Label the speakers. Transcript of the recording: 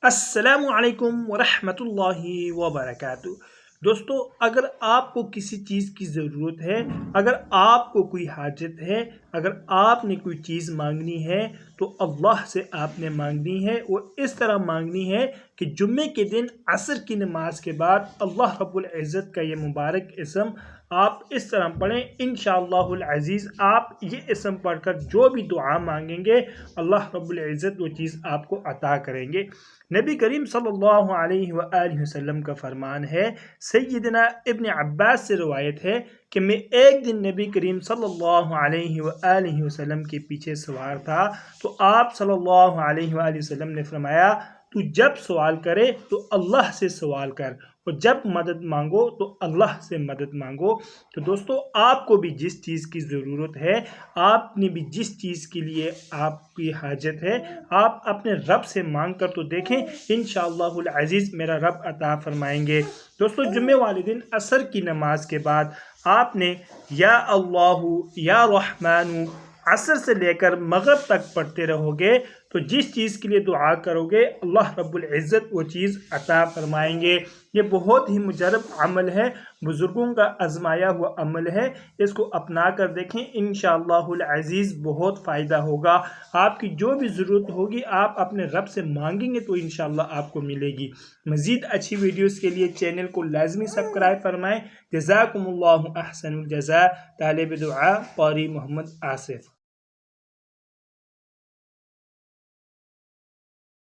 Speaker 1: السلام علیکم ورحمۃ اللہ وبرکاتہ۔ دوستو، اگر آپ کو کسی چیز کی ضرورت ہے، اگر آپ کو کوئی حاجت ہے، اگر آپ نے کوئی چیز مانگنی ہے تو اللہ سے آپ نے مانگنی ہے، اور اس طرح مانگنی ہے کہ جمعے کے دن عصر کی نماز کے بعد اللہ رب العزت کا یہ مبارک اسم آپ اس طرح پڑھیں۔ انشاءاللہ العزیز آپ یہ اسم پڑھ کر جو بھی دعا مانگیں گے اللہ رب العزت وہ چیز آپ کو عطا کریں گے۔ نبی کریم صلی اللہ علیہ وآلہ وسلم کا فرمان ہے، سیدنا ابن عباس سے روایت ہے کہ میں ایک دن نبی کریم صلی اللہ علیہ وآلہ وسلم کے پیچھے سوار تھا تو آپ صلی اللہ علیہ وآلہ وسلم نے فرمایا، تو جب سوال کرے تو اللہ سے سوال کر، اور جب مدد مانگو تو اللہ سے مدد مانگو۔ تو دوستو، آپ کو بھی جس چیز کی ضرورت ہے، آپ نے بھی جس چیز کے لیے آپ کی حاجت ہے، آپ اپنے رب سے مانگ کر تو دیکھیں، انشاءاللہ العزیز میرا رب عطا فرمائیں گے۔ دوستو، جمعے والے دن عصر کی نماز کے بعد آپ نے یا اللہ یا رحمان عصر سے لے کر مغرب تک پڑھتے رہو گے تو جس چیز کے لیے دعا کرو گے اللہ رب العزت وہ چیز عطا فرمائیں گے۔ یہ بہت ہی مجرب عمل ہے، بزرگوں کا آزمایا ہوا عمل ہے، اس کو اپنا کر دیکھیں، انشاءاللہ العزیز بہت فائدہ ہوگا۔ آپ کی جو بھی ضرورت ہوگی آپ اپنے رب سے مانگیں گے تو انشاءاللہ آپ کو ملے گی۔ مزید اچھی ویڈیوز کے لیے چینل کو لازمی سبسکرائب فرمائیں۔ جزاکم اللہ احسن الجزاء۔ طالب دعا قاری محمد آصف۔